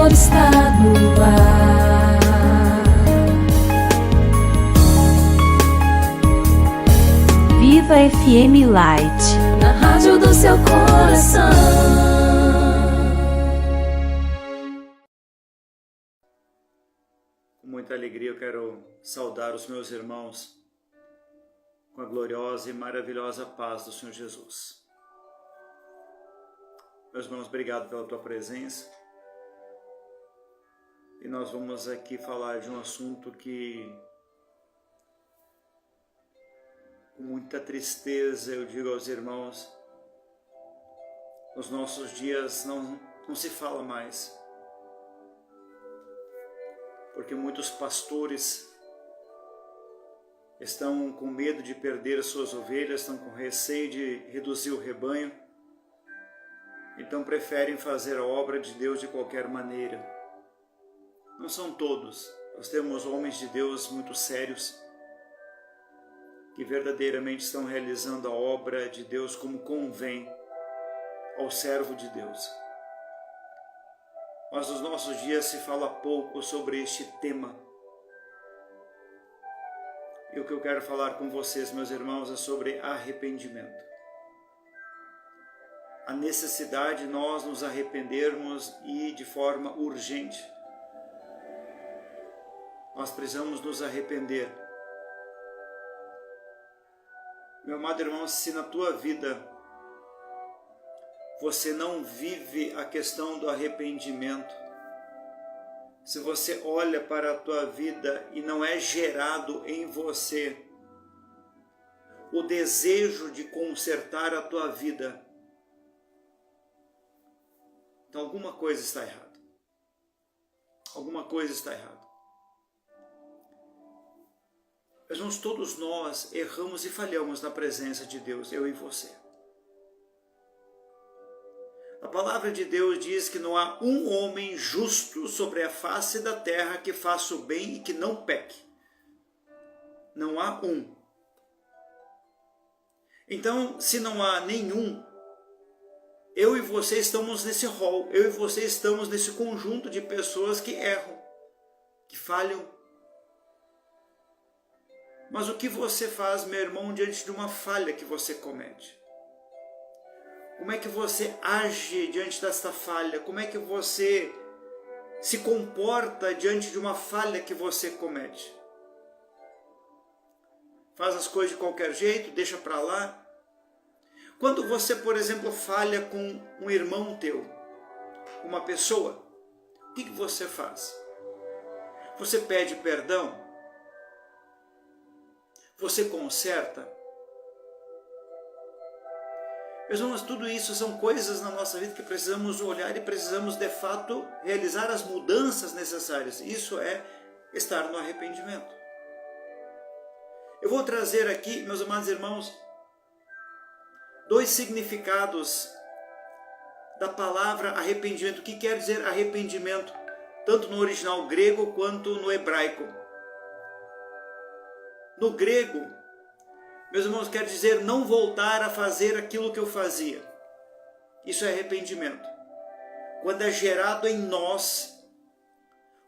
Senhor está no ar. Viva FM Light, Na rádio do seu coração. Com muita alegria eu quero saudar os meus irmãos com a gloriosa e maravilhosa paz do Senhor Jesus. Meus irmãos, obrigado pela tua presença. E nós vamos aqui falar de um assunto que, com muita tristeza, eu digo aos irmãos, nos nossos dias não se fala mais. Porque muitos pastores estão com medo de perder as suas ovelhas, estão com receio de reduzir o rebanho, então preferem fazer a obra de Deus de qualquer maneira. Não são todos, nós temos homens de Deus muito sérios, que verdadeiramente estão realizando a obra de Deus como convém ao servo de Deus. Mas nos nossos dias se fala pouco sobre este tema. E o que eu quero falar com vocês, meus irmãos, é sobre arrependimento. A necessidade de nós nos arrependermos e de forma urgente. Nós precisamos nos arrepender. Meu amado irmão, se na tua vida você não vive a questão do arrependimento, se você olha para a tua vida e não é gerado em você o desejo de consertar a tua vida, então alguma coisa está errada. Alguma coisa está errada. Mas todos nós erramos e falhamos na presença de Deus, eu e você. A palavra de Deus diz que não há um homem justo sobre a face da terra que faça o bem e que não peque. Não há um. Então, se não há nenhum, eu e você estamos nesse rol, eu e você estamos nesse conjunto de pessoas que erram, que falham. Mas o que você faz, meu irmão, diante de uma falha que você comete? Como é que você age diante desta falha? Como é que você se comporta diante de uma falha que você comete? Faz as coisas de qualquer jeito, deixa para lá? Quando você, por exemplo, falha com um irmão teu, uma pessoa, o que você faz? Você pede perdão? Você conserta? Meus irmãos, tudo isso são coisas na nossa vida que precisamos olhar e precisamos, de fato, realizar as mudanças necessárias. Isso é estar no arrependimento. Eu vou trazer aqui, meus amados irmãos, dois significados da palavra arrependimento. O que quer dizer arrependimento, tanto no original grego quanto no hebraico. No grego, meus irmãos, quer dizer não voltar a fazer aquilo que eu fazia. Isso é arrependimento. Quando é gerado em nós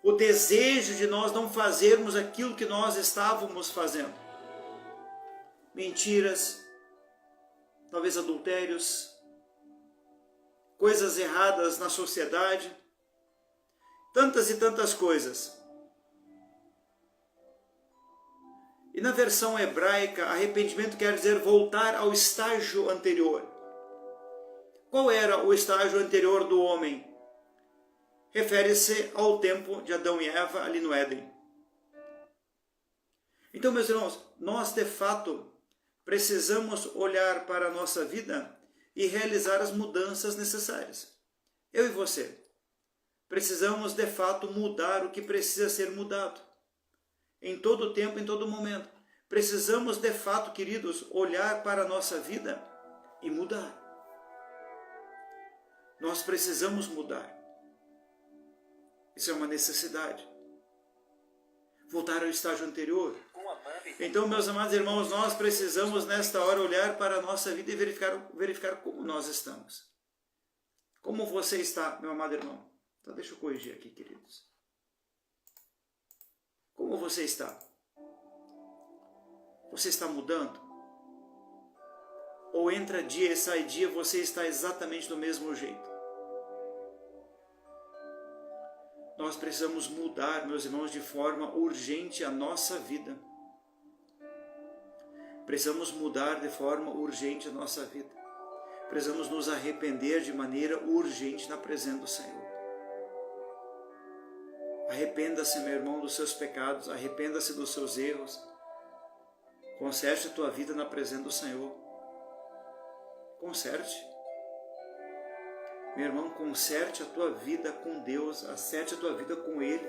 o desejo de nós não fazermos aquilo que nós estávamos fazendo. Mentiras, talvez adultérios, coisas erradas na sociedade, tantas e tantas coisas. E na versão hebraica, arrependimento quer dizer voltar ao estágio anterior. Qual era o estágio anterior do homem? Refere-se ao tempo de Adão e Eva ali no Éden. Então, meus irmãos, nós de fato precisamos olhar para a nossa vida e realizar as mudanças necessárias. Eu e você precisamos de fato mudar o que precisa ser mudado. Em todo tempo, em todo momento. Precisamos de fato, queridos, olhar para a nossa vida e mudar. Nós precisamos mudar. Isso é uma necessidade. Voltar ao estágio anterior. Então, meus amados irmãos, nós precisamos nesta hora olhar para a nossa vida e verificar como nós estamos. Como você está, meu amado irmão? Então deixa eu corrigir aqui, queridos. Como você está? Você está mudando? Ou entra dia e sai dia, você está exatamente do mesmo jeito? Nós precisamos mudar, meus irmãos, de forma urgente a nossa vida. Precisamos mudar de forma urgente a nossa vida. Precisamos nos arrepender de maneira urgente na presença do Senhor. Arrependa-se, meu irmão, dos seus pecados, arrependa-se dos seus erros. Conserte a tua vida na presença do Senhor. Conserte. Meu irmão, conserte a tua vida com Deus, acerte a tua vida com Ele.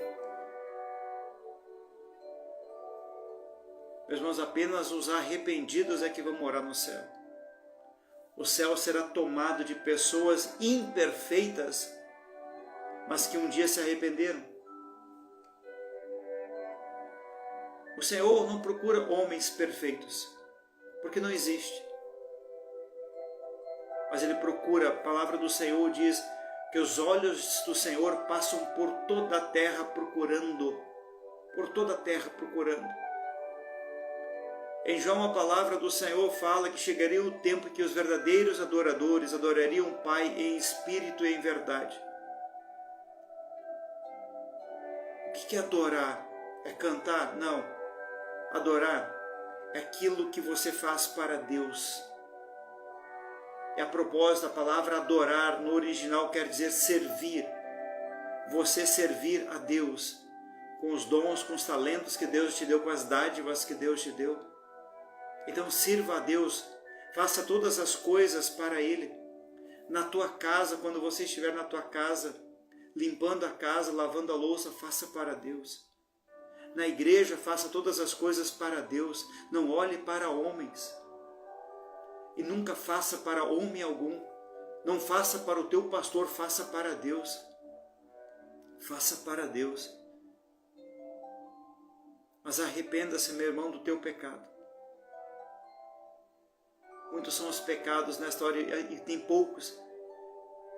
Meus irmãos, apenas os arrependidos é que vão morar no céu. O céu será tomado de pessoas imperfeitas, mas que um dia se arrependeram. O Senhor não procura homens perfeitos, porque não existe. Mas Ele procura, a palavra do Senhor diz que os olhos do Senhor passam por toda a terra procurando. Por toda a terra procurando. Em João, a palavra do Senhor fala que chegaria o tempo em que os verdadeiros adoradores adorariam o Pai em espírito e em verdade. O que é adorar? É cantar? Não. Adorar é aquilo que você faz para Deus. E a propósito, a palavra adorar no original quer dizer servir. Você servir a Deus com os dons, com os talentos que Deus te deu, com as dádivas que Deus te deu. Então sirva a Deus, faça todas as coisas para Ele. Na tua casa, quando você estiver na tua casa, limpando a casa, lavando a louça, faça para Deus. Na igreja, faça todas as coisas para Deus. Não olhe para homens. E nunca faça para homem algum. Não faça para o teu pastor, faça para Deus. Faça para Deus. Mas arrependa-se, meu irmão, do teu pecado. Muitos são os pecados nesta hora e tem poucos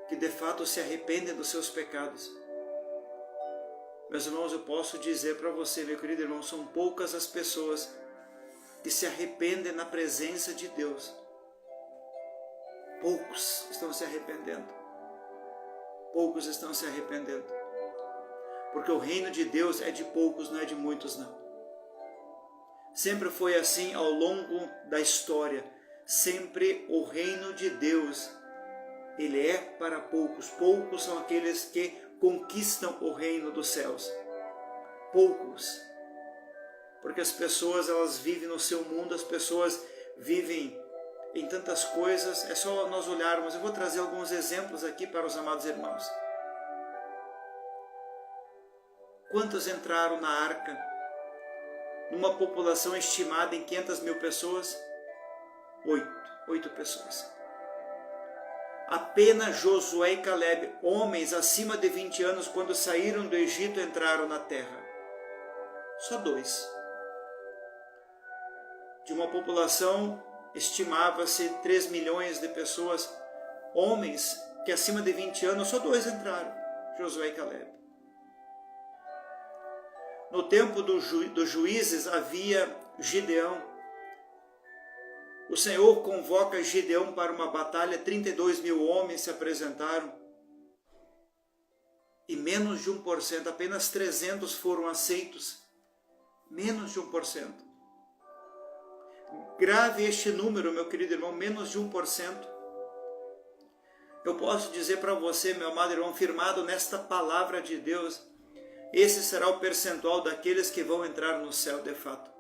que de fato se arrependem dos seus pecados. Meus irmãos, eu posso dizer para você, meu querido irmão, são poucas as pessoas que se arrependem na presença de Deus. Poucos estão se arrependendo. Poucos estão se arrependendo. Porque o reino de Deus é de poucos, não é de muitos, não. Sempre foi assim ao longo da história. Sempre o reino de Deus, ele é para poucos. Poucos são aqueles que conquistam o reino dos céus. Poucos. Porque as pessoas, elas vivem no seu mundo, as pessoas vivem em tantas coisas. É só nós olharmos. Eu vou trazer alguns exemplos aqui para os amados irmãos. Quantos entraram na arca? Numa população estimada em 500 mil pessoas? 8 pessoas. Apenas Josué e Caleb, homens acima de 20 anos, quando saíram do Egito, entraram na terra. Só 2. De uma população, estimava-se 3 milhões de pessoas, homens que acima de 20 anos, só 2 entraram, Josué e Caleb. No tempo dos juízes havia Gideão. O Senhor convoca Gideão para uma batalha, 32 mil homens se apresentaram. E menos de 1%, apenas 300 foram aceitos. Menos de 1%. Grave este número, meu querido irmão, menos de 1%. Eu posso dizer para você, meu amado irmão, firmado nesta palavra de Deus, esse será o percentual daqueles que vão entrar no céu de fato.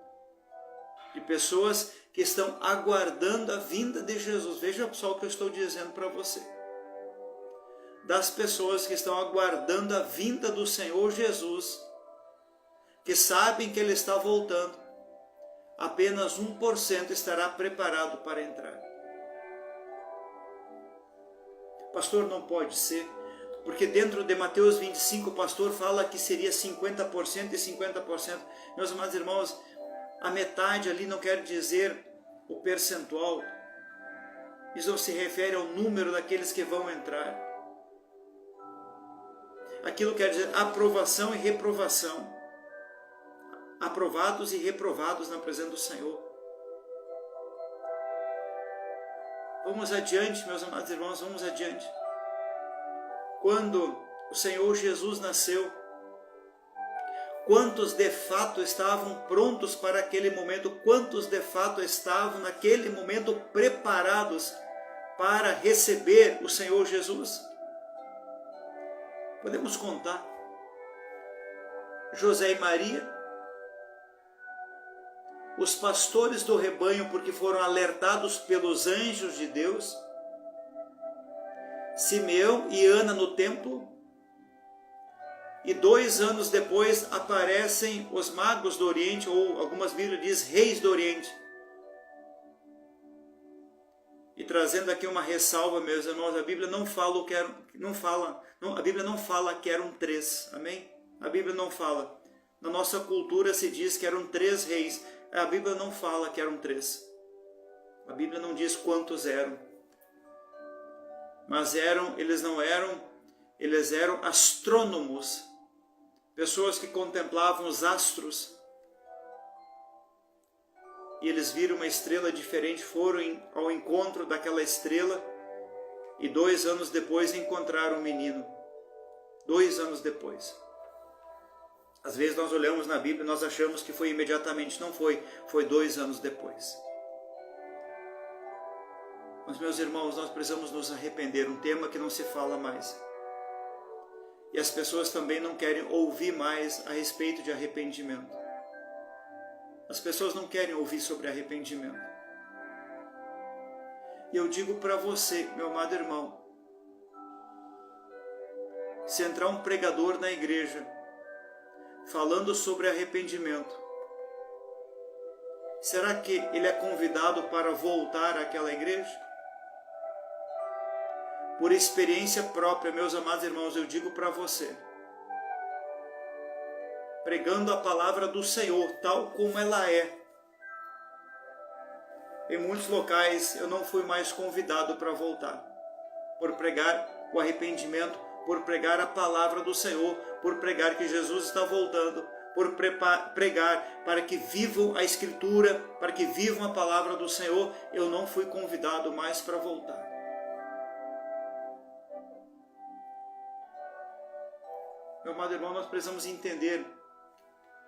De pessoas que estão aguardando a vinda de Jesus. Veja só o que eu estou dizendo para você. Das pessoas que estão aguardando a vinda do Senhor Jesus, que sabem que Ele está voltando, apenas 1% estará preparado para entrar. Pastor, não pode ser, porque dentro de Mateus 25 o pastor fala que seria 50% e 50%. Meus amados irmãos, a metade ali não quer dizer o percentual. Isso não se refere ao número daqueles que vão entrar. Aquilo quer dizer aprovação e reprovação. Aprovados e reprovados na presença do Senhor. Vamos adiante, meus amados irmãos, vamos adiante. Quando o Senhor Jesus nasceu, quantos de fato estavam prontos para aquele momento? Quantos de fato estavam naquele momento preparados para receber o Senhor Jesus? Podemos contar. José e Maria, os pastores do rebanho, porque foram alertados pelos anjos de Deus, Simeão e Ana no templo, e 2 anos depois aparecem os magos do Oriente, ou algumas Bíblias dizem reis do Oriente. E trazendo aqui uma ressalva, meus irmãos, a Bíblia não fala o que eram, a Bíblia não fala que eram 3, amém? A Bíblia não fala. Na nossa cultura se diz que eram 3 reis. A Bíblia não fala que eram 3. A Bíblia não diz quantos eram. Mas eles eram astrônomos, pessoas que contemplavam os astros. E eles viram uma estrela diferente, foram ao encontro daquela estrela e 2 anos depois encontraram um menino. 2 anos depois. Às vezes nós olhamos na Bíblia e nós achamos que foi imediatamente. Não foi, foi 2 anos depois. Mas, meus irmãos, nós precisamos nos arrepender, um tema que não se fala mais. E as pessoas também não querem ouvir mais a respeito de arrependimento. As pessoas não querem ouvir sobre arrependimento. E eu digo para você, meu amado irmão, se entrar um pregador na igreja falando sobre arrependimento, será que ele é convidado para voltar àquela igreja? Por experiência própria, meus amados irmãos, eu digo para você, pregando a palavra do Senhor tal como ela é, em muitos locais eu não fui mais convidado para voltar, por pregar o arrependimento, por pregar a palavra do Senhor, por pregar que Jesus está voltando, por pregar para que vivam a Escritura, para que vivam a palavra do Senhor. Eu não fui convidado mais para voltar. Meu amado irmão, nós precisamos entender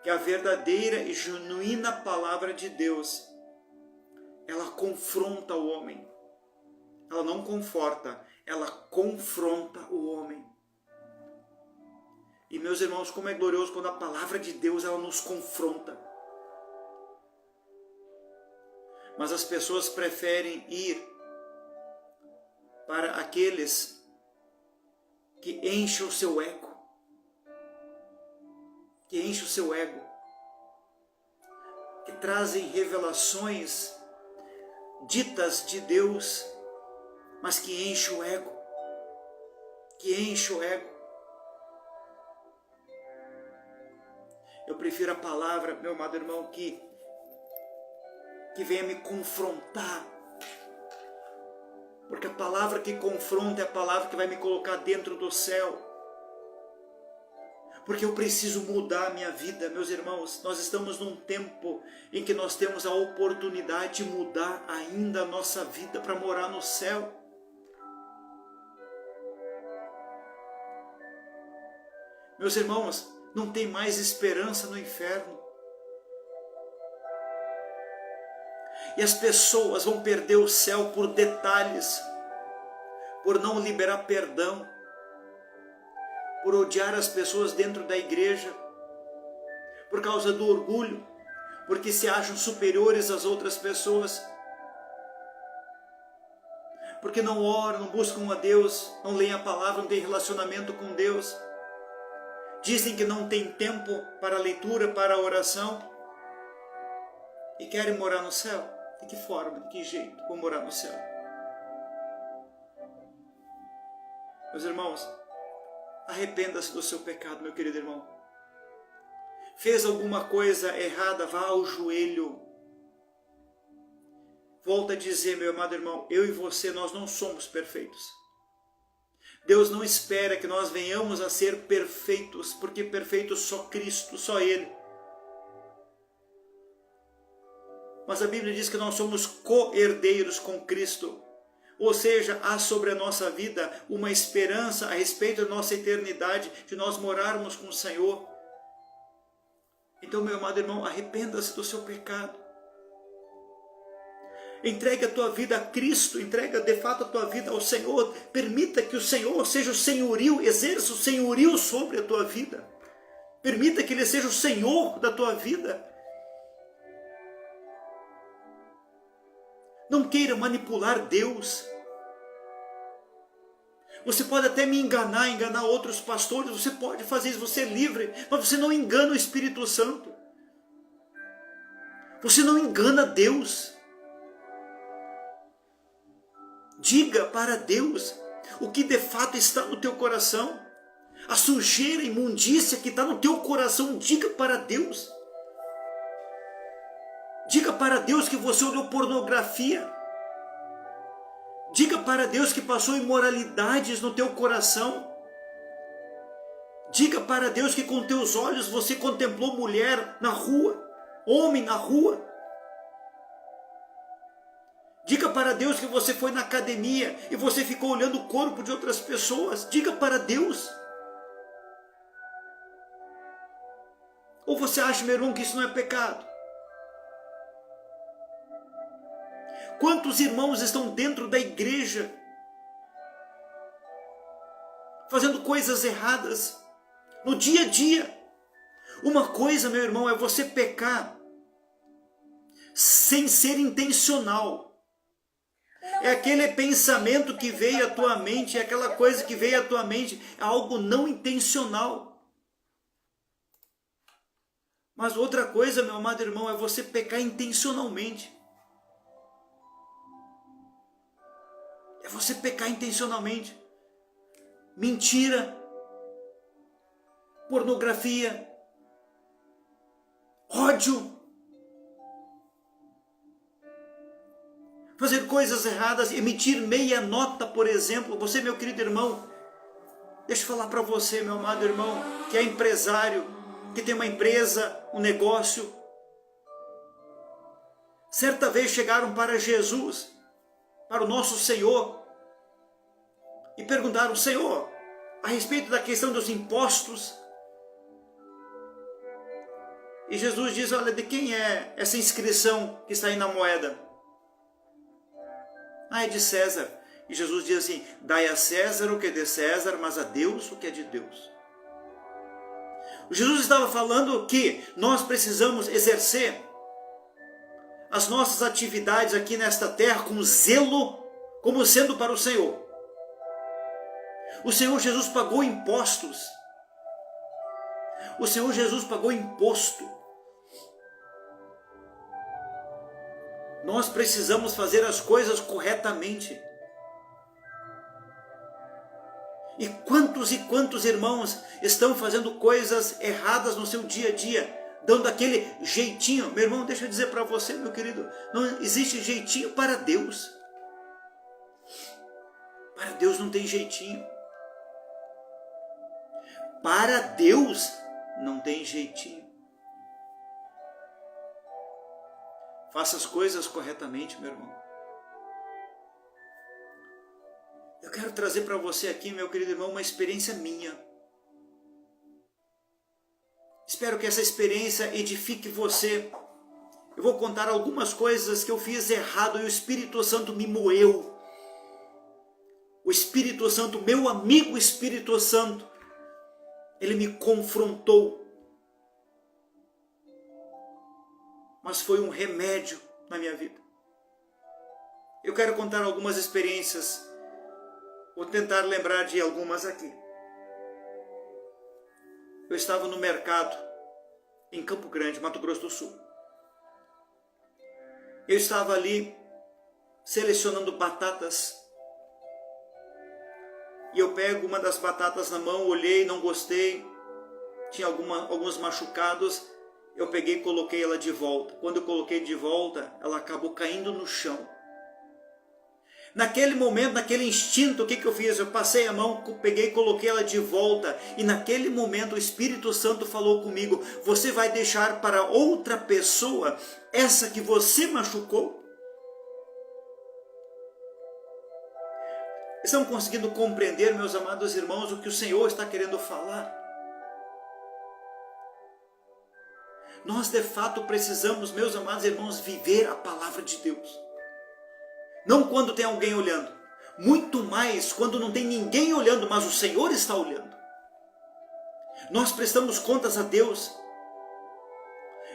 que a verdadeira e genuína palavra de Deus, ela confronta o homem. Ela não conforta, ela confronta o homem. E, meus irmãos, como é glorioso quando a palavra de Deus ela nos confronta. Mas as pessoas preferem ir para aqueles que enchem o seu ego. Que enchem o seu ego. Que trazem revelações ditas de Deus, mas que enchem o ego. Que enchem o ego. Eu prefiro a palavra, meu amado irmão, que venha me confrontar. Porque a palavra que confronta é a palavra que vai me colocar dentro do céu. Porque eu preciso mudar a minha vida, meus irmãos. Nós estamos num tempo em que nós temos a oportunidade de mudar ainda a nossa vida para morar no céu. Meus irmãos, não tem mais esperança no inferno. E as pessoas vão perder o céu por detalhes, por não liberar perdão, por odiar as pessoas dentro da igreja, por causa do orgulho, porque se acham superiores às outras pessoas, porque não oram, não buscam a Deus, não leem a palavra, não têm relacionamento com Deus. Dizem que não tem tempo para a leitura, para a oração, e querem morar no céu. De que forma, de que jeito vão morar no céu? Meus irmãos, arrependa-se do seu pecado, meu querido irmão. Fez alguma coisa errada, vá ao joelho. Volto a dizer, meu amado irmão, eu e você, nós não somos perfeitos. Deus não espera que nós venhamos a ser perfeitos, porque perfeito só Cristo, só Ele. Mas a Bíblia diz que nós somos co-herdeiros com Cristo. Ou seja, há sobre a nossa vida uma esperança a respeito da nossa eternidade, de nós morarmos com o Senhor. Então, meu amado irmão, arrependa-se do seu pecado. Entregue a tua vida a Cristo, entrega de fato a tua vida ao Senhor. Permita que o Senhor seja o senhorio, exerça o senhorio sobre a tua vida. Permita que Ele seja o Senhor da tua vida. Não queira manipular Deus. Você pode até me enganar outros pastores, você pode fazer isso, você é livre, mas você não engana o Espírito Santo. Você não engana Deus. Diga para Deus o que de fato está no teu coração. A sujeira, a imundícia que está no teu coração, diga para Deus. Diga para Deus que você olhou pornografia. Diga para Deus que passou imoralidades no teu coração. Diga para Deus que com teus olhos você contemplou mulher na rua, homem na rua. Diga para Deus que você foi na academia e você ficou olhando o corpo de outras pessoas. Diga para Deus. Ou você acha, meu irmão, que isso não é pecado? Quantos irmãos estão dentro da igreja fazendo coisas erradas no dia a dia? Uma coisa, meu irmão, é você pecar sem ser intencional. É aquele pensamento que veio à tua mente, é aquela coisa que veio à tua mente, é algo não intencional. Mas outra coisa, meu amado irmão, é você pecar intencionalmente. É você pecar intencionalmente. Mentira, pornografia, ódio, fazer coisas erradas, emitir meia nota, por exemplo. Você, meu querido irmão, deixa eu falar para você, meu amado irmão, que é empresário, que tem uma empresa, um negócio. Certa vez chegaram para Jesus, para o nosso Senhor, e perguntaram: Senhor, a respeito da questão dos impostos. E Jesus diz: olha, de quem é essa inscrição que está aí na moeda? Ah, é de César. E Jesus diz assim: dai a César o que é de César, mas a Deus o que é de Deus. Jesus estava falando que nós precisamos exercer as nossas atividades aqui nesta terra com zelo, como sendo para o Senhor. O Senhor Jesus pagou impostos. O Senhor Jesus pagou imposto. Nós precisamos fazer as coisas corretamente. E quantos irmãos estão fazendo coisas erradas no seu dia a dia, dando aquele jeitinho. Meu irmão, deixa eu dizer para você, meu querido, não existe jeitinho para Deus. Para Deus não tem jeitinho. Para Deus não tem jeitinho. Faça as coisas corretamente, meu irmão. Eu quero trazer para você aqui, meu querido irmão, uma experiência minha. Espero que essa experiência edifique você. Eu vou contar algumas coisas que eu fiz errado e o Espírito Santo me moeu. O Espírito Santo, meu amigo Espírito Santo, ele me confrontou. Mas foi um remédio na minha vida. Eu quero contar algumas experiências. Vou tentar lembrar de algumas aqui. Eu estava no mercado em Campo Grande, Mato Grosso do Sul. Eu estava ali selecionando batatas. E eu pego uma das batatas na mão, olhei, não gostei. Tinha alguns machucados. Eu peguei e coloquei ela de volta. Quando eu coloquei de volta, ela acabou caindo no chão. Naquele momento, naquele instinto, o que eu fiz? Eu passei a mão, peguei e coloquei ela de volta. E naquele momento o Espírito Santo falou comigo: você vai deixar para outra pessoa essa que você machucou? Estão conseguindo compreender, meus amados irmãos, o que o Senhor está querendo falar? Nós de fato precisamos, meus amados irmãos, viver a palavra de Deus. Não quando tem alguém olhando, muito mais quando não tem ninguém olhando, mas o Senhor está olhando. Nós prestamos contas a Deus.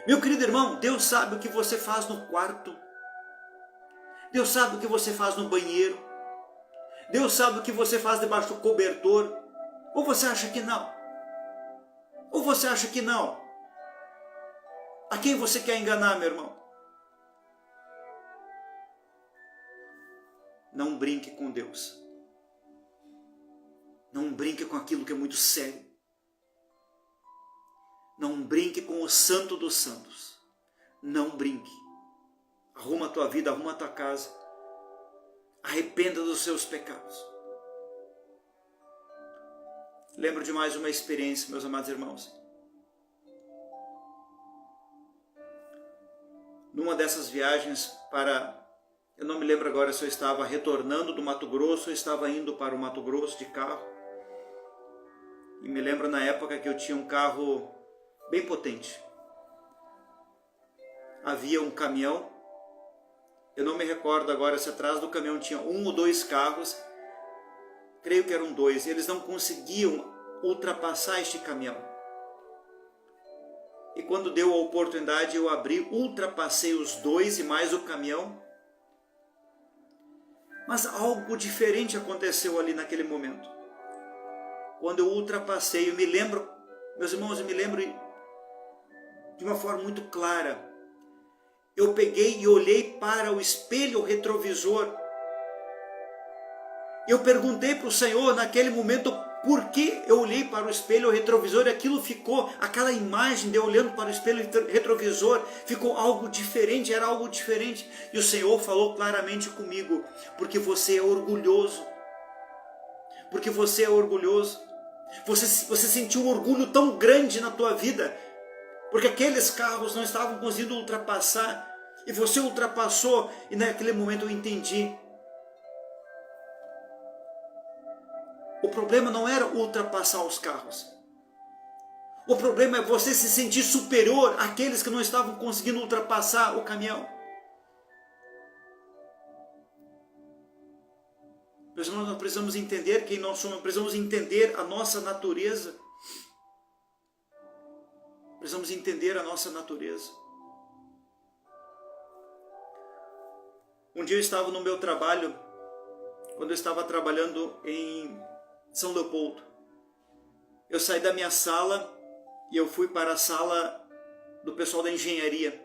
Meu querido irmão, Deus sabe o que você faz no quarto. Deus sabe o que você faz no banheiro. Deus sabe o que você faz debaixo do cobertor. Ou você acha que não? Ou você acha que não? A quem você quer enganar, meu irmão? Não brinque com Deus. Não brinque com aquilo que é muito sério. Não brinque com o Santo dos Santos. Não brinque. Arruma a tua vida, arruma a tua casa. Arrependa dos seus pecados. Lembro de mais uma experiência, meus amados irmãos. Numa dessas viagens para... Eu não me lembro agora se eu estava retornando do Mato Grosso ou estava indo para o Mato Grosso de carro. E me lembro na época que eu tinha um carro bem potente. Havia um caminhão. Eu não me recordo agora se atrás do caminhão tinha um ou dois carros. Creio que eram dois. E eles não conseguiam ultrapassar este caminhão. E quando deu a oportunidade eu abri, ultrapassei os dois e mais o caminhão. Mas algo diferente aconteceu ali naquele momento. Quando eu ultrapassei, eu me lembro, meus irmãos, eu me lembro de uma forma muito clara. Eu peguei e olhei para o espelho retrovisor. Eu perguntei para o Senhor naquele momento por que eu olhei para o espelho retrovisor e aquilo ficou, aquela imagem de eu olhando para o espelho retrovisor, ficou algo diferente, era algo diferente. E o Senhor falou claramente comigo: porque você é orgulhoso. Porque você é orgulhoso. Você sentiu um orgulho tão grande na tua vida, porque aqueles carros não estavam conseguindo ultrapassar, e você ultrapassou, e naquele momento eu entendi. O problema não era ultrapassar os carros. O problema é você se sentir superior àqueles que não estavam conseguindo ultrapassar o caminhão. Meus irmãos, nós precisamos entender quem nós somos, precisamos entender a nossa natureza. Precisamos entender a nossa natureza. Um dia eu estava no meu trabalho, quando eu estava trabalhando em São Leopoldo. Eu saí da minha sala e eu fui para a sala do pessoal da engenharia.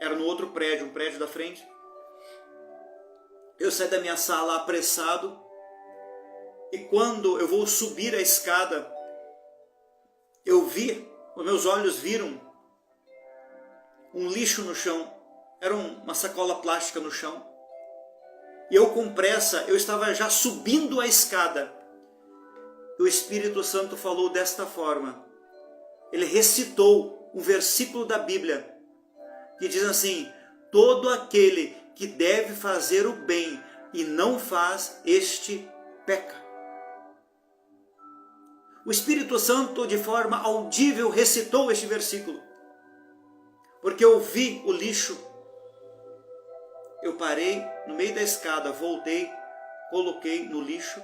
Era no outro prédio, um prédio da frente. Eu saí da minha sala apressado e quando eu vou subir a escada, eu vi, os meus olhos viram um lixo no chão. Era uma sacola plástica no chão. E eu com pressa, eu estava já subindo a escada. O Espírito Santo falou desta forma. Ele recitou um versículo da Bíblia que diz assim: todo aquele que deve fazer o bem e não faz, este peca. O Espírito Santo de forma audível recitou este versículo, porque eu vi o lixo. Eu parei no meio da escada, voltei, coloquei no lixo,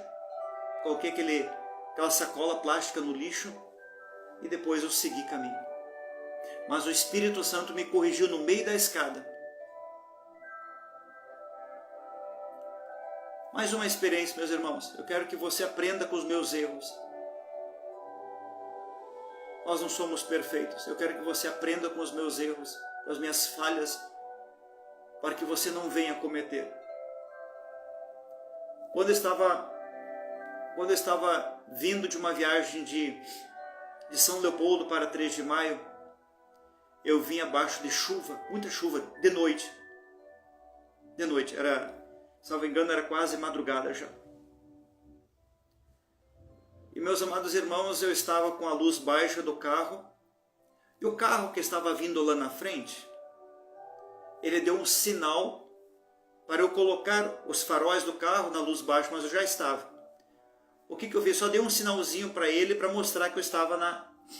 coloquei aquela sacola plástica no lixo e depois eu segui caminho. Mas o Espírito Santo me corrigiu no meio da escada. Mais uma experiência, meus irmãos. Eu quero que você aprenda com os meus erros. Nós não somos perfeitos. Eu quero que você aprenda com os meus erros, com as minhas falhas, para que você não venha cometer. Quando eu estava vindo de uma viagem de São Leopoldo para 3 de Maio, eu vim abaixo de chuva, muita chuva, de noite. De noite, salvo engano era quase madrugada já. E meus amados irmãos, eu estava com a luz baixa do carro, e o carro que estava vindo lá na frente, ele deu um sinal para eu colocar os faróis do carro na luz baixa, mas eu já estava. O que eu fiz? Só dei um sinalzinho para ele para mostrar que eu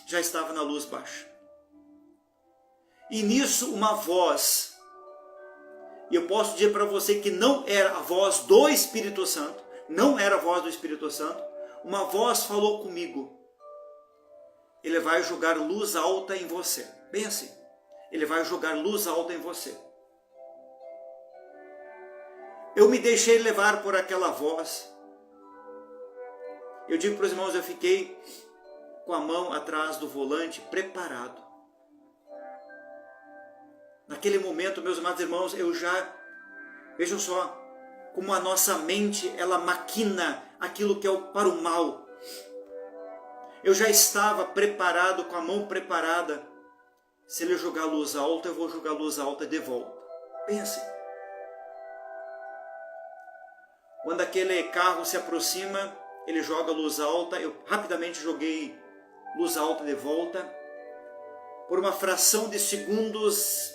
já estava na luz baixa. E nisso uma voz, e eu posso dizer para você que não era a voz do Espírito Santo, não era a voz do Espírito Santo, uma voz falou comigo: ele vai jogar luz alta em você. Bem assim, ele vai jogar luz alta em você. Eu me deixei levar por aquela voz. Eu digo para os irmãos, eu fiquei com a mão atrás do volante, preparado. Naquele momento, meus amados irmãos, vejam só, como a nossa mente, ela maquina aquilo que é para o mal. Eu já estava preparado, com a mão preparada. Se ele jogar luz alta, eu vou jogar luz alta de volta. Bem assim. Quando aquele carro se aproxima, ele joga luz alta, eu rapidamente joguei luz alta de volta. Por uma fração de segundos,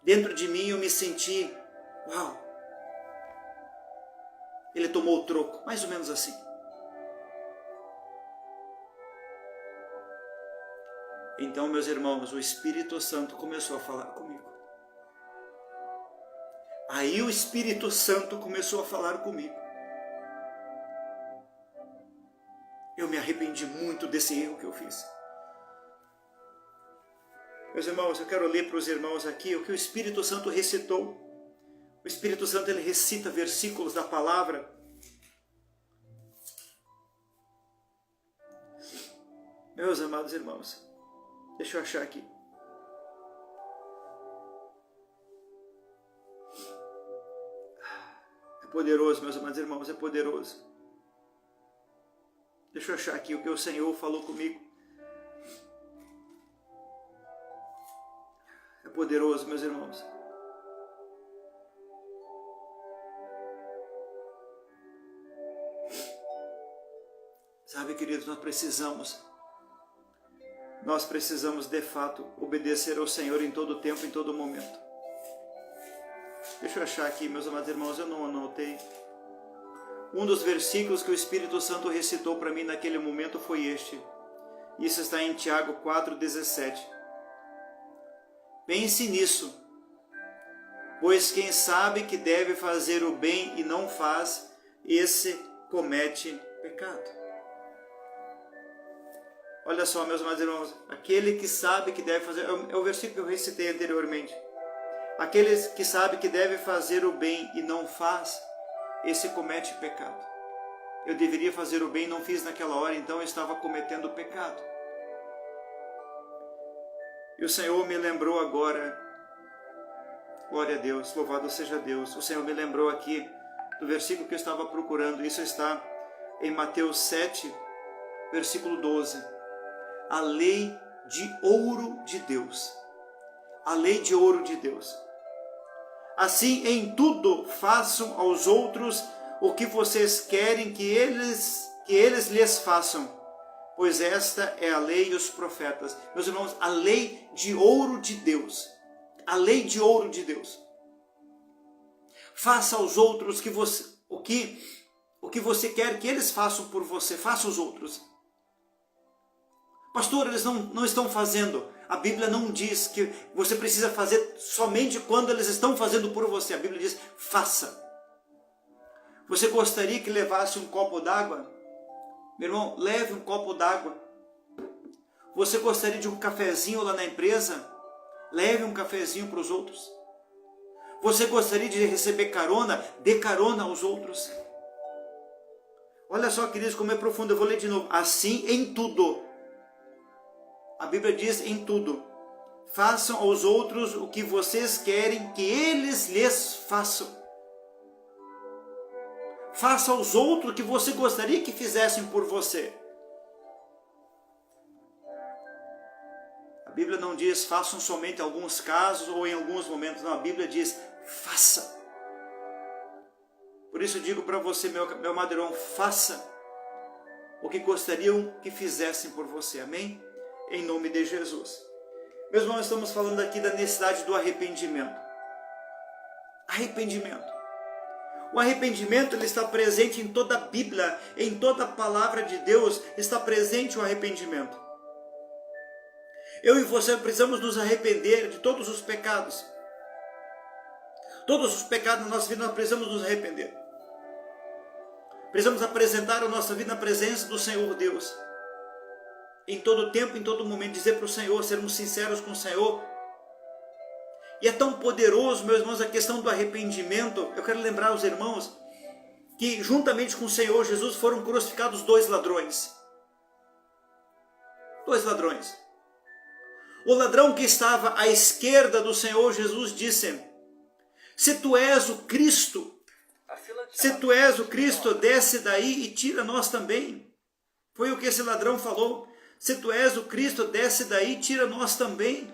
dentro de mim eu me senti, uau! Ele tomou o troco, mais ou menos assim. Então, meus irmãos, o Espírito Santo começou a falar comigo. Aí o Espírito Santo começou a falar comigo. Eu me arrependi muito desse erro que eu fiz. Meus irmãos, eu quero ler para os irmãos aqui o que o Espírito Santo recitou. O Espírito Santo, ele recita versículos da palavra. Meus amados irmãos, deixa eu achar aqui. É poderoso, meus amados irmãos, é poderoso. Deixa eu achar aqui o que o Senhor falou comigo. É poderoso, meus irmãos. Sabe, queridos, nós precisamos de fato obedecer ao Senhor em todo tempo, em todo momento. Deixa eu achar aqui, meus amados irmãos, eu não anotei. Um dos versículos que o Espírito Santo recitou para mim naquele momento foi este. Isso está em Tiago 4,17. Pense nisso, pois quem sabe que deve fazer o bem e não faz, esse comete pecado. Olha só, meus amados irmãos, aquele que sabe que deve fazer, é o versículo que eu recitei anteriormente. Aquele que sabe que deve fazer o bem e não faz, esse comete pecado. Eu deveria fazer o bem, não fiz naquela hora, então eu estava cometendo pecado. E o Senhor me lembrou agora, glória a Deus, louvado seja Deus, o Senhor me lembrou aqui do versículo que eu estava procurando, isso está em Mateus 7, versículo 12. A lei de ouro de Deus. A lei de ouro de Deus. Assim, em tudo, façam aos outros o que vocês querem que eles lhes façam, pois esta é a lei e os profetas. Meus irmãos, a lei de ouro de Deus. A lei de ouro de Deus. Faça aos outros o que você quer que eles façam por você. Faça aos outros. Pastor, eles não estão fazendo. A Bíblia não diz que você precisa fazer somente quando eles estão fazendo por você. A Bíblia diz, faça. Você gostaria que levasse um copo d'água? Meu irmão, leve um copo d'água. Você gostaria de um cafezinho lá na empresa? Leve um cafezinho para os outros. Você gostaria de receber carona? Dê carona aos outros. Olha só, queridos, como é profundo. Eu vou ler de novo. Assim em tudo. A Bíblia diz em tudo. Façam aos outros o que vocês querem que eles lhes façam. Faça aos outros o que você gostaria que fizessem por você. A Bíblia não diz façam somente em alguns casos ou em alguns momentos. Não, a Bíblia diz faça. Por isso eu digo para você, meu amado irmão, faça o que gostariam que fizessem por você, amém? Em nome de Jesus. Meus irmãos, estamos falando aqui da necessidade do arrependimento. Arrependimento. O arrependimento ele está presente em toda a Bíblia, em toda a palavra de Deus está presente o arrependimento. Eu e você precisamos nos arrepender de todos os pecados. Todos os pecados na nossa vida nós precisamos nos arrepender. Precisamos apresentar a nossa vida na presença do Senhor Deus. Em todo tempo, em todo momento, dizer para o Senhor, sermos sinceros com o Senhor. E é tão poderoso, meus irmãos, a questão do arrependimento. Eu quero lembrar aos irmãos que juntamente com o Senhor Jesus foram crucificados 2 ladrões. 2 ladrões. O ladrão que estava à esquerda do Senhor Jesus disse: se tu és o Cristo, desce daí e tira nós também. Foi o que esse ladrão falou. Se tu és o Cristo, desce daí e tira nós também.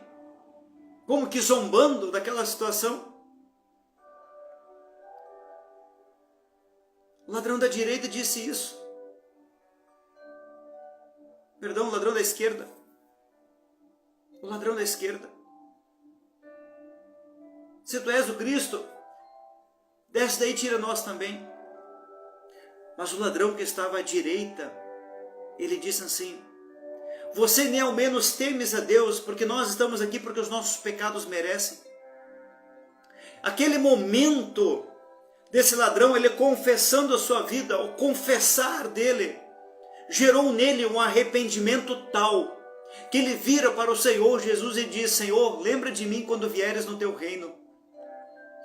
Como que zombando daquela situação. O ladrão da direita disse isso. Perdão, o ladrão da esquerda. O ladrão da esquerda. Se tu és o Cristo, desce daí e tira nós também. Mas o ladrão que estava à direita, ele disse assim: você nem ao menos temes a Deus, porque nós estamos aqui porque os nossos pecados merecem. Aquele momento desse ladrão, ele confessando a sua vida, o confessar dele, gerou nele um arrependimento tal, que ele vira para o Senhor Jesus e diz: Senhor, lembra de mim quando vieres no teu reino.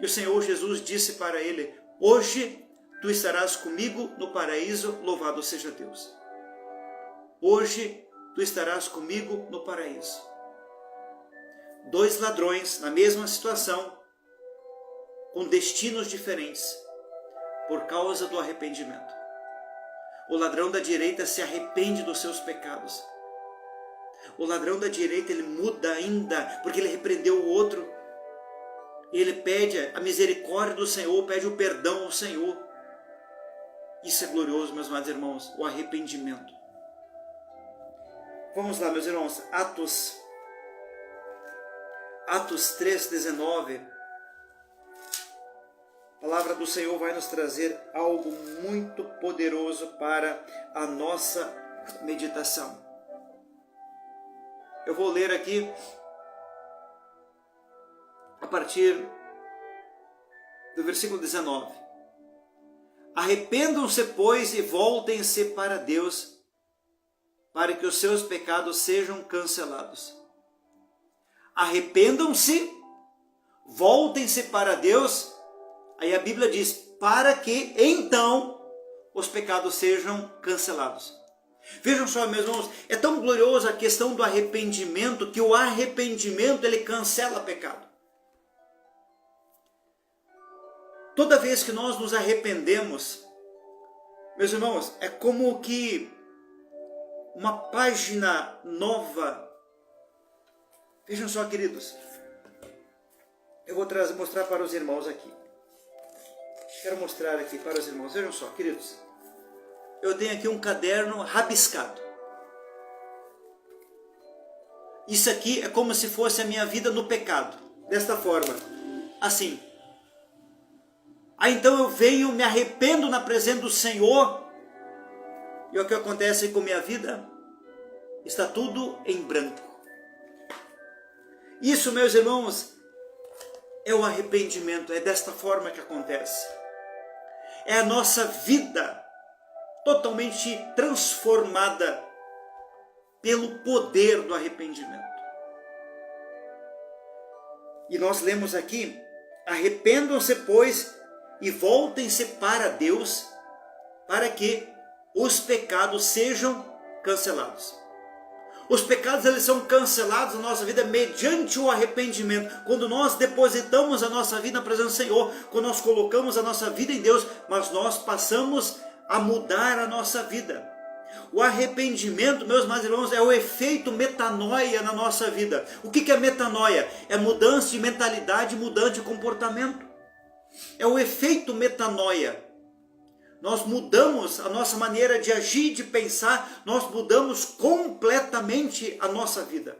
E o Senhor Jesus disse para ele: hoje tu estarás comigo no paraíso, louvado seja Deus. Hoje tu estarás comigo no paraíso. 2 ladrões na mesma situação, com destinos diferentes, por causa do arrependimento. O ladrão da direita se arrepende dos seus pecados. O ladrão da direita, ele muda ainda, porque ele repreendeu o outro. Ele pede a misericórdia do Senhor, pede o perdão ao Senhor. Isso é glorioso, meus amados irmãos, o arrependimento. Vamos lá, meus irmãos, Atos 3:19. A palavra do Senhor vai nos trazer algo muito poderoso para a nossa meditação. Eu vou ler aqui a partir do versículo 19. Arrependam-se, pois, e voltem-se para Deus, para que os seus pecados sejam cancelados. Arrependam-se, voltem-se para Deus. Aí a Bíblia diz: para que então os pecados sejam cancelados. Vejam só, meus irmãos, é tão gloriosa a questão do arrependimento, que o arrependimento ele cancela pecado. Toda vez que nós nos arrependemos, meus irmãos, é como que uma página nova. Vejam só, queridos, eu vou mostrar para os irmãos aqui. Quero mostrar aqui para os irmãos. Vejam só, queridos, eu tenho aqui um caderno rabiscado. Isso aqui é como se fosse a minha vida no pecado, desta forma, assim. Aí então eu venho, me arrependo na presença do Senhor, e o que acontece com minha vida? Está tudo em branco. Isso, meus irmãos, é o arrependimento, é desta forma que acontece. É a nossa vida totalmente transformada pelo poder do arrependimento. E nós lemos aqui: arrependam-se, pois, e voltem-se para Deus, para que os pecados sejam cancelados. Os pecados eles são cancelados na nossa vida mediante o arrependimento. Quando nós depositamos a nossa vida na presença do Senhor, quando nós colocamos a nossa vida em Deus, mas nós passamos a mudar a nossa vida. O arrependimento, meus mais irmãos, é o efeito metanoia na nossa vida. O que é metanoia? É mudança de mentalidade, mudança de comportamento. É o efeito metanoia. nós mudamos a nossa maneira de agir, de pensar, nós mudamos completamente a nossa vida.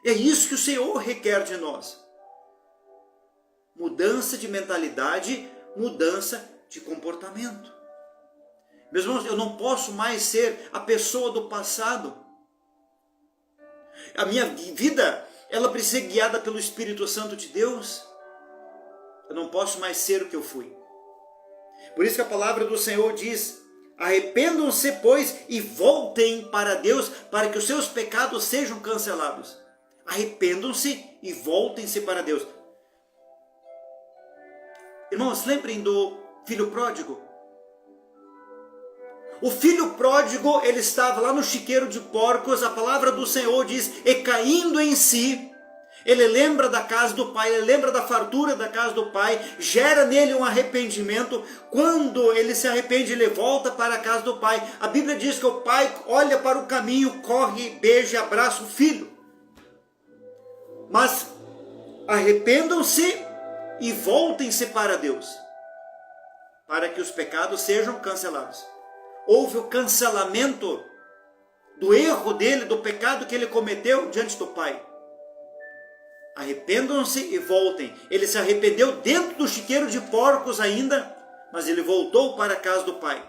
É isso que o Senhor requer de nós. Mudança de mentalidade, mudança de comportamento. Meus irmãos, eu não posso mais ser a pessoa do passado. A minha vida, ela precisa ser guiada pelo Espírito Santo de Deus. Eu não posso mais ser o que eu fui. Por isso que a palavra do Senhor diz: arrependam-se, pois, e voltem para Deus, para que os seus pecados sejam cancelados. Arrependam-se e voltem-se para Deus. Irmãos, lembrem do filho pródigo. O filho pródigo, ele estava lá no chiqueiro de porcos, a palavra do Senhor diz, e caindo em si, ele lembra da casa do pai, ele lembra da fartura da casa do pai, gera nele um arrependimento. Quando ele se arrepende, ele volta para a casa do pai. A Bíblia diz que o pai olha para o caminho, corre, beija e abraça o filho. Mas arrependam-se e voltem-se para Deus, para que os pecados sejam cancelados. Houve o cancelamento do erro dele, do pecado que ele cometeu diante do pai. Arrependam-se e voltem. Ele se arrependeu dentro do chiqueiro de porcos ainda, mas ele voltou para a casa do pai.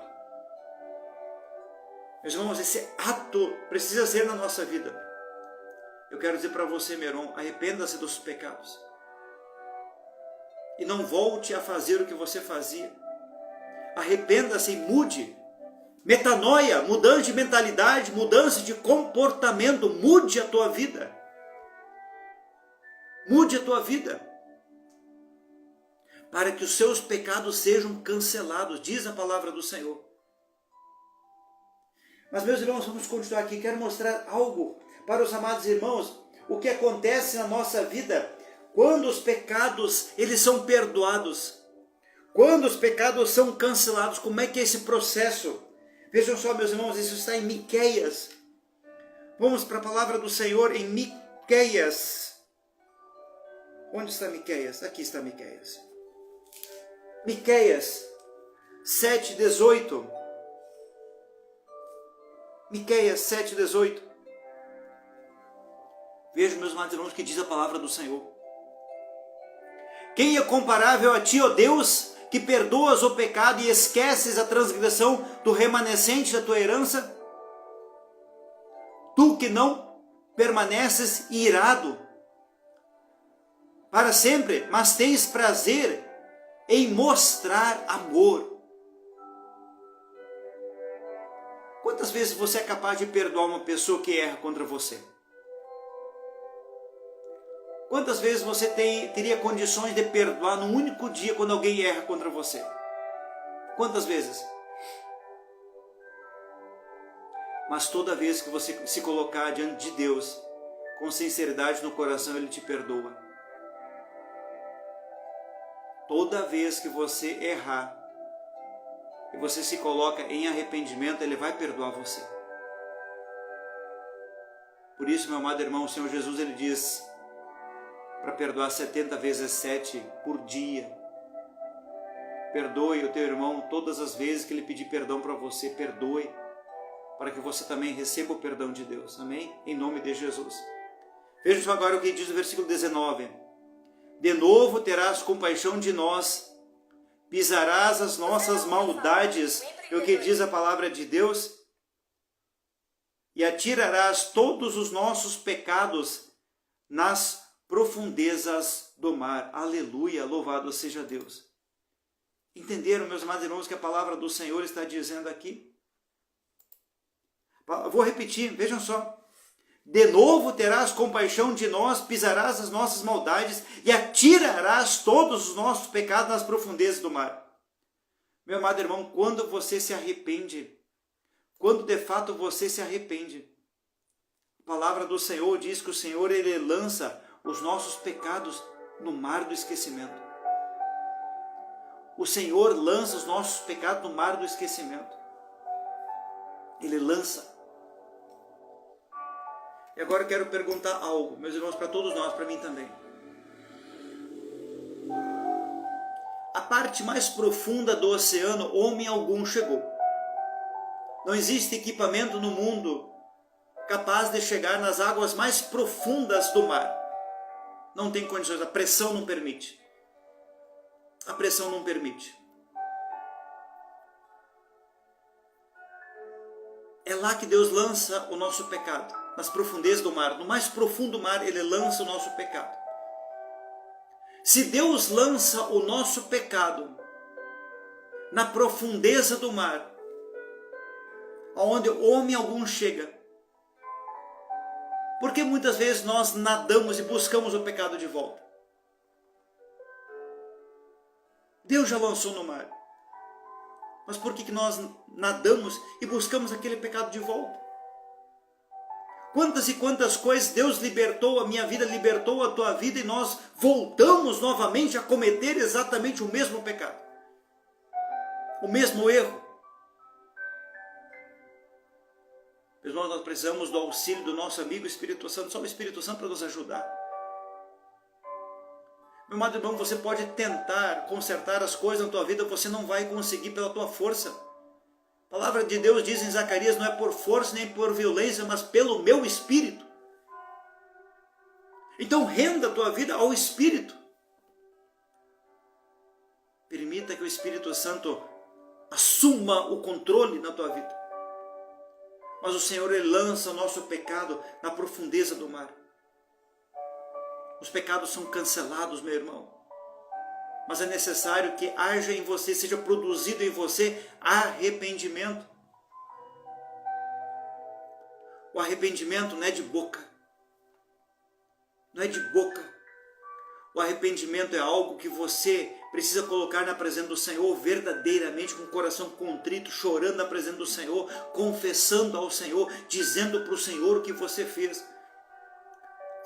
Meus irmãos, esse ato precisa ser na nossa vida. Eu quero dizer para você, meu irmão, arrependa-se dos pecados. E não volte a fazer o que você fazia. Arrependa-se e mude. Metanoia, mudança de mentalidade, mudança de comportamento, mude a tua vida. Mude a tua vida. Para que os seus pecados sejam cancelados, diz a palavra do Senhor. Mas, meus irmãos, vamos continuar aqui. Quero mostrar algo para os amados irmãos, o que acontece na nossa vida quando os pecados eles são perdoados, quando os pecados são cancelados. Como é que é esse processo? Vejam só, meus irmãos, isso está em Miqueias. Vamos para a palavra do Senhor em Miqueias. Onde está Miqueias? Aqui está Miqueias. Miqueias 7:18. Miqueias 7:18. Vejam, meus amados irmãos, o que diz a palavra do Senhor. Quem é comparável a ti, ó Deus, que perdoas o pecado e esqueces a transgressão do remanescente da tua herança? Tu que não permaneces irado para sempre, mas tens prazer em mostrar amor. Quantas vezes você é capaz de perdoar uma pessoa que erra contra você? Quantas vezes você teria condições de perdoar num único dia quando alguém erra contra você? Quantas vezes? Mas toda vez que você se colocar diante de Deus, com sinceridade no coração, Ele te perdoa. Toda vez que você errar, e você se coloca em arrependimento, Ele vai perdoar você. Por isso, meu amado irmão, o Senhor Jesus, Ele diz para perdoar 70 vezes 7 por dia. Perdoe o teu irmão todas as vezes que ele pedir perdão para você. Perdoe, para que você também receba o perdão de Deus. Amém? Em nome de Jesus. Vejam só agora o que diz o versículo 19. De novo terás compaixão de nós, pisarás as nossas maldades. É o que diz a palavra de Deus. E atirarás todos os nossos pecados nas profundezas do mar. Aleluia, louvado seja Deus. Entenderam, meus amados irmãos, que a palavra do Senhor está dizendo aqui? Vou repetir, vejam só. De novo terás compaixão de nós, pisarás as nossas maldades e atirarás todos os nossos pecados nas profundezas do mar. Meu amado irmão, quando você se arrepende, quando de fato você se arrepende, a palavra do Senhor diz que o Senhor, Ele lança os nossos pecados no mar do esquecimento. O Senhor lança os nossos pecados no mar do esquecimento. Ele lança. E agora eu quero perguntar algo, meus irmãos, para todos nós, para mim também. A parte mais profunda do oceano, homem algum chegou. Não existe equipamento no mundo capaz de chegar nas águas mais profundas do mar. Não tem condições, a pressão não permite. A pressão não permite. É lá que Deus lança o nosso pecado, nas profundezas do mar. No mais profundo mar, Ele lança o nosso pecado. Se Deus lança o nosso pecado na profundeza do mar, onde homem algum chega, por que muitas vezes nós nadamos e buscamos o pecado de volta? Deus já lançou no mar. Mas por que nós nadamos e buscamos aquele pecado de volta? Quantas e quantas coisas Deus libertou a minha vida, libertou a tua vida, e nós voltamos novamente a cometer exatamente o mesmo pecado. O mesmo erro. Irmãos, nós precisamos do auxílio do nosso amigo Espírito Santo, só o Espírito Santo para nos ajudar. Meu amado irmão, você pode tentar consertar as coisas na tua vida, você não vai conseguir pela tua força. A palavra de Deus diz em Zacarias, não é por força nem por violência, mas pelo meu Espírito. Então renda a tua vida ao Espírito. Permita que o Espírito Santo assuma o controle na tua vida. Mas o Senhor, Ele lança o nosso pecado na profundeza do mar. Os pecados são cancelados, meu irmão. Mas é necessário que haja em você, seja produzido em você arrependimento. O arrependimento não é de boca. Não é de boca. O arrependimento é algo que você precisa colocar na presença do Senhor verdadeiramente, com o coração contrito, chorando na presença do Senhor, confessando ao Senhor, dizendo para o Senhor o que você fez.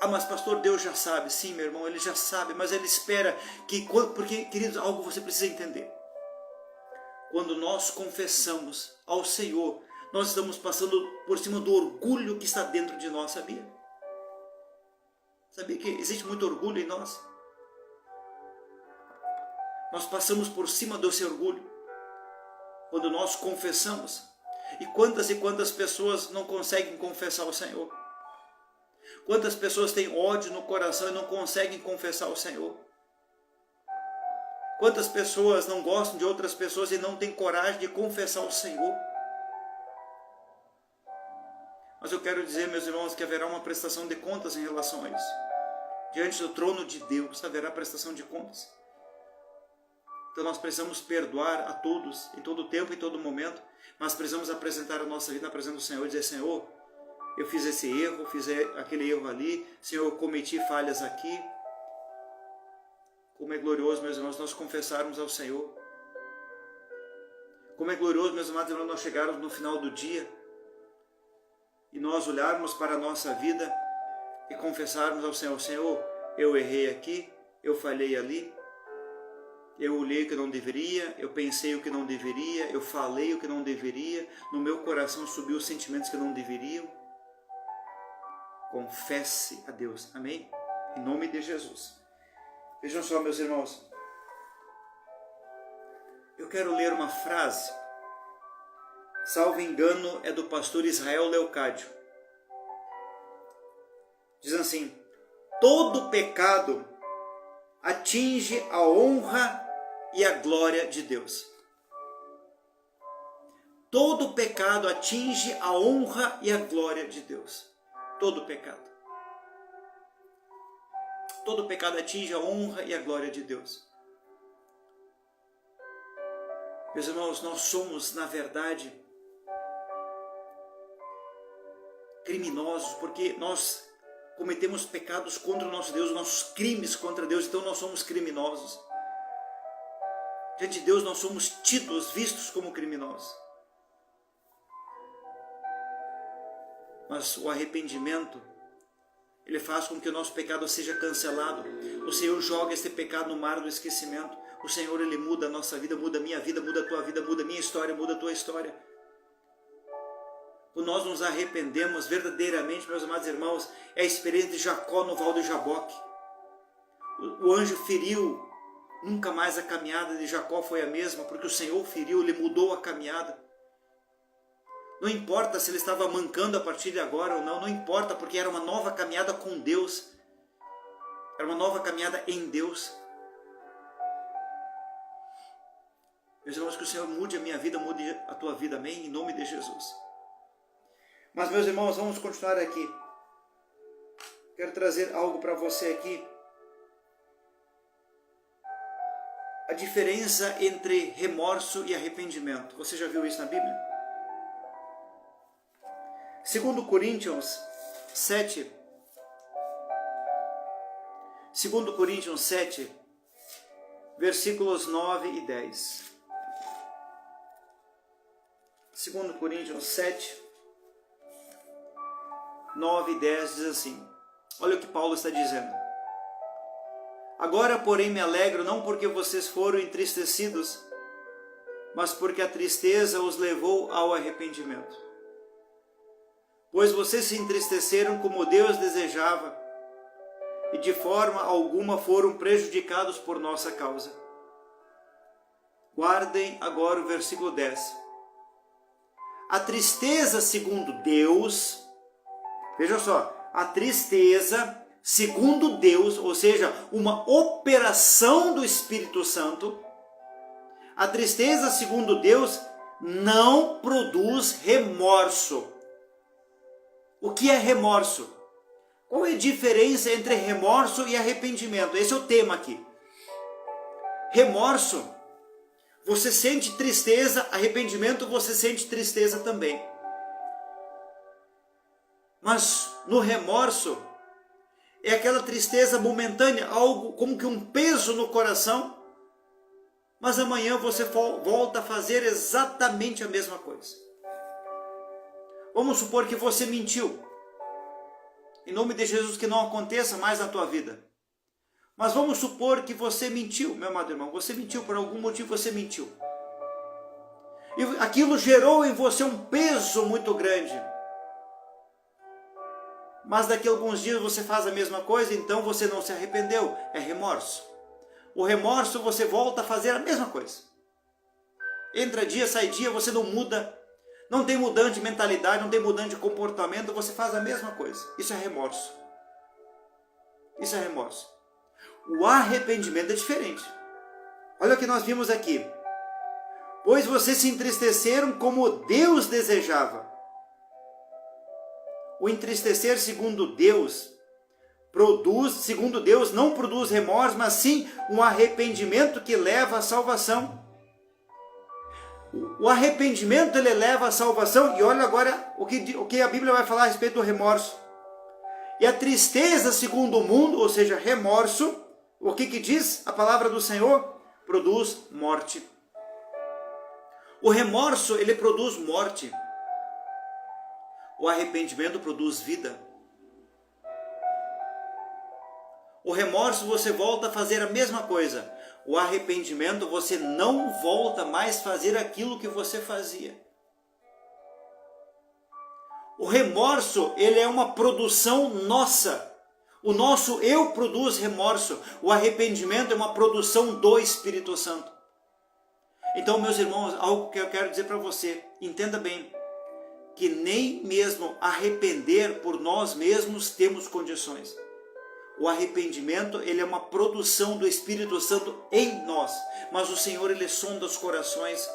Ah, mas pastor, Deus já sabe. Sim, meu irmão, Ele já sabe, mas Ele espera que... Porque, queridos, algo você precisa entender. Quando nós confessamos ao Senhor, nós estamos passando por cima do orgulho que está dentro de nós, sabia? Sabia que existe muito orgulho em nós? Nós passamos por cima desse orgulho quando nós confessamos. E quantas pessoas não conseguem confessar ao Senhor? Quantas pessoas têm ódio no coração e não conseguem confessar ao Senhor? Quantas pessoas não gostam de outras pessoas e não têm coragem de confessar ao Senhor? Mas eu quero dizer, meus irmãos, que haverá uma prestação de contas em relação a isso. Diante do trono de Deus haverá prestação de contas. Então nós precisamos perdoar a todos, em todo tempo, em todo momento, mas precisamos apresentar a nossa vida na presença do Senhor e dizer, Senhor, eu fiz esse erro, fiz aquele erro ali, Senhor, eu cometi falhas aqui. Como é glorioso, meus irmãos, nós confessarmos ao Senhor. Como é glorioso, meus amados irmãos, nós chegarmos no final do dia e nós olharmos para a nossa vida e confessarmos ao Senhor, Senhor, eu errei aqui, eu falhei ali, eu olhei o que não deveria, eu pensei o que não deveria, eu falei o que não deveria, no meu coração subiu sentimentos que não deveriam. Confesse a Deus, amém? Em nome de Jesus. Vejam só, meus irmãos, eu quero ler uma frase, salvo engano, é do pastor Israel Leocádio. Diz assim, todo pecado atinge a honra e a glória de Deus. Todo pecado atinge a honra e a glória de Deus. Todo pecado. Todo pecado atinge a honra e a glória de Deus. Meus irmãos, nós somos, na verdade, criminosos, porque nós cometemos pecados contra o nosso Deus, nossos crimes contra Deus, então nós somos criminosos. Diante de Deus nós somos tidos, vistos como criminosos. Mas o arrependimento, ele faz com que o nosso pecado seja cancelado. O Senhor joga esse pecado no mar do esquecimento. O Senhor, Ele muda a nossa vida, muda a minha vida, muda a tua vida, muda a minha história, muda a tua história. Quando nós nos arrependemos verdadeiramente, meus amados irmãos, é a experiência de Jacó no Val de Jaboque. O anjo feriu Nunca mais a caminhada de Jacó foi a mesma, porque o Senhor feriu, ele mudou a caminhada. Não importa se ele estava mancando a partir de agora ou não, não importa, porque era uma nova caminhada com Deus. Era uma nova caminhada em Deus. Meus irmãos, que o Senhor mude a minha vida, mude a tua vida, amém? Em nome de Jesus. Mas, meus irmãos, vamos continuar aqui. Quero trazer algo para você aqui. A diferença entre remorso e arrependimento. Você já viu isso na Bíblia? Segundo Coríntios 7, 2 Coríntios 7, versículos 9 e 10. 2 Coríntios 7, 9 e 10 diz assim. Olha o que Paulo está dizendo. Agora, porém, me alegro, não porque vocês foram entristecidos, mas porque a tristeza os levou ao arrependimento. Pois vocês se entristeceram como Deus desejava, e de forma alguma foram prejudicados por nossa causa. Guardem agora o versículo 10. A tristeza segundo Deus, veja só, a tristeza segundo Deus, ou seja, uma operação do Espírito Santo, a tristeza segundo Deus não produz remorso. O que é remorso? Qual é a diferença entre remorso e arrependimento? Esse é o tema aqui. Remorso, você sente tristeza, arrependimento, você sente tristeza também. Mas no remorso, é aquela tristeza momentânea, algo como que um peso no coração, mas amanhã você volta a fazer exatamente a mesma coisa. Vamos supor que você mentiu. Em nome de Jesus, que não aconteça mais na tua vida. Mas vamos supor que você mentiu, meu amado irmão. Você mentiu, por algum motivo você mentiu. E aquilo gerou em você um peso muito grande. Mas daqui a alguns dias você faz a mesma coisa, então você não se arrependeu. É remorso. O remorso, você volta a fazer a mesma coisa. Entra dia, sai dia, você não muda. Não tem mudança de mentalidade, não tem mudança de comportamento, você faz a mesma coisa. Isso é remorso. Isso é remorso. O arrependimento é diferente. Olha o que nós vimos aqui. Pois vocês se entristeceram como Deus desejava. O entristecer segundo Deus não produz remorso, mas sim um arrependimento que leva à salvação. O arrependimento ele leva à salvação. E olha agora o que a Bíblia vai falar a respeito do remorso. E a tristeza segundo o mundo, ou seja, remorso, o que diz a palavra do Senhor? Produz morte. O remorso ele produz morte. O arrependimento produz vida. O remorso você volta a fazer a mesma coisa. O arrependimento você não volta mais a fazer aquilo que você fazia. O remorso ele é uma produção nossa. O nosso eu produz remorso. O arrependimento é uma produção do Espírito Santo. Então, meus irmãos, algo que eu quero dizer para você, entenda bem, que nem mesmo arrepender por nós mesmos temos condições. O arrependimento ele é uma produção do Espírito Santo em nós. Mas o Senhor ele sonda os corações.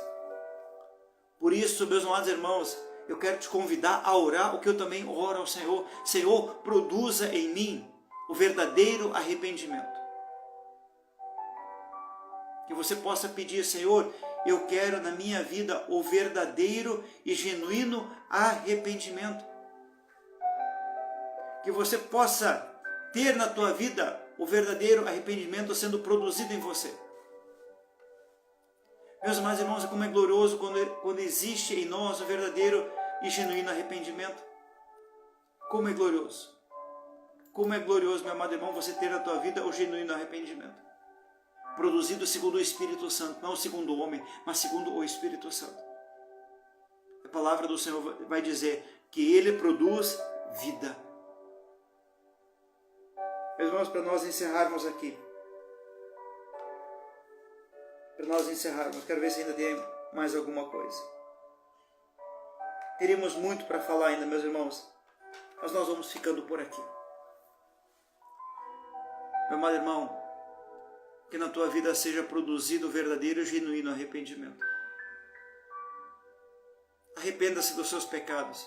Por isso, meus amados irmãos, eu quero te convidar a orar o que eu também oro ao Senhor. Senhor, produza em mim o verdadeiro arrependimento. Que você possa pedir, Senhor, eu quero na minha vida o verdadeiro e genuíno arrependimento. Que você possa ter na tua vida o verdadeiro arrependimento sendo produzido em você. Meus amados irmãos, como é glorioso quando existe em nós o verdadeiro e genuíno arrependimento. Como é glorioso. Como é glorioso, meu amado irmão, você ter na tua vida o genuíno arrependimento. Produzido segundo o Espírito Santo, não segundo o homem, mas segundo o Espírito Santo. A palavra do Senhor vai dizer que Ele produz vida. Meus irmãos, para nós encerrarmos aqui, para nós encerrarmos. Quero ver se ainda tem mais alguma coisa. Teríamos muito para falar ainda, meus irmãos, mas nós vamos ficando por aqui. Meu amado irmão, que na tua vida seja produzido o verdadeiro e genuíno arrependimento. Arrependa-se dos seus pecados.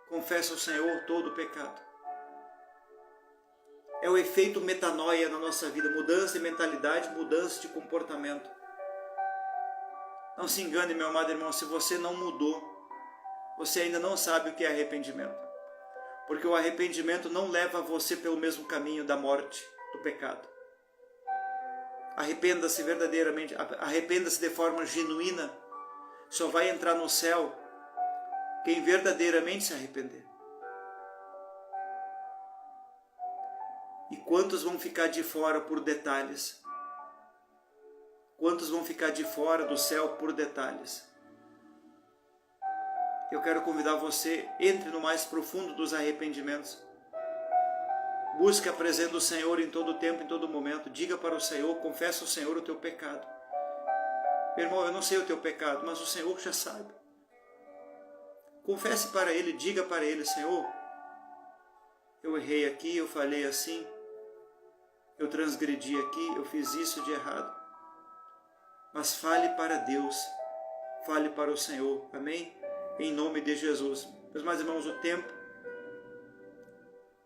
Confessa ao Senhor todo o pecado. É o efeito metanoia na nossa vida, mudança de mentalidade, mudança de comportamento. Não se engane, meu amado irmão, se você não mudou, você ainda não sabe o que é arrependimento. Porque o arrependimento não leva você pelo mesmo caminho da morte, do pecado. Arrependa-se verdadeiramente, arrependa-se de forma genuína. Só vai entrar no céu quem verdadeiramente se arrepender. E quantos vão ficar de fora por detalhes? Quantos vão ficar de fora do céu por detalhes? Eu quero convidar você, entre no mais profundo dos arrependimentos. Busque a presença do Senhor em todo tempo, em todo momento. Diga para o Senhor, confessa ao Senhor o teu pecado. Meu irmão, eu não sei o teu pecado, mas o Senhor já sabe. Confesse para Ele, diga para Ele, Senhor, eu errei aqui, eu falei assim, eu transgredi aqui, eu fiz isso de errado. Mas fale para Deus, fale para o Senhor, amém? Em nome de Jesus. Meus irmãos, o tempo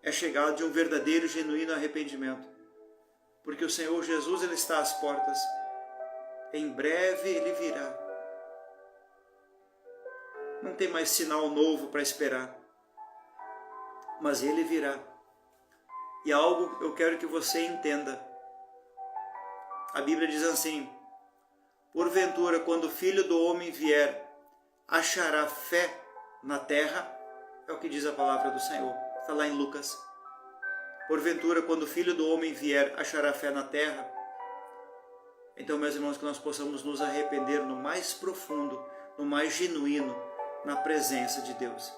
é chegado de um verdadeiro e genuíno arrependimento. Porque o Senhor Jesus, Ele está às portas. Em breve Ele virá. Não tem mais sinal novo para esperar. Mas Ele virá. E algo eu quero que você entenda. A Bíblia diz assim: porventura, quando o Filho do Homem vier, achará fé na terra? É o que diz a palavra do Senhor. Está lá em Lucas. Porventura, quando o Filho do Homem vier, achará fé na terra? Então, meus irmãos, que nós possamos nos arrepender no mais profundo, no mais genuíno, na presença de Deus.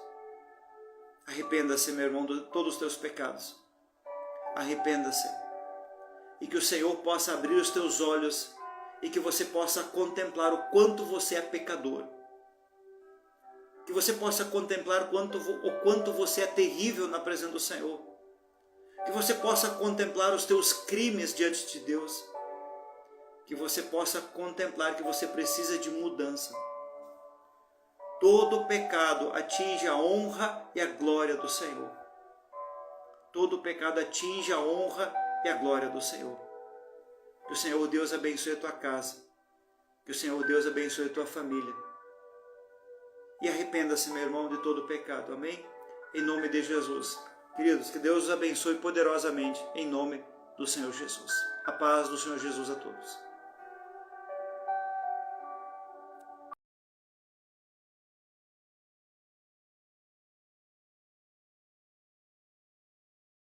Arrependa-se, meu irmão, de todos os teus pecados. Arrependa-se. E que o Senhor possa abrir os teus olhos e que você possa contemplar o quanto você é pecador. Que você possa contemplar o quanto você é terrível na presença do Senhor. Que você possa contemplar os teus crimes diante de Deus. Que você possa contemplar que você precisa de mudança. Todo pecado atinge a honra e a glória do Senhor. Todo pecado atinge a honra e a glória do Senhor. Que o Senhor Deus abençoe a tua casa. Que o Senhor Deus abençoe a tua família. E arrependa-se, meu irmão, de todo pecado. Amém? Em nome de Jesus. Queridos, que Deus os abençoe poderosamente. Em nome do Senhor Jesus. A paz do Senhor Jesus a todos.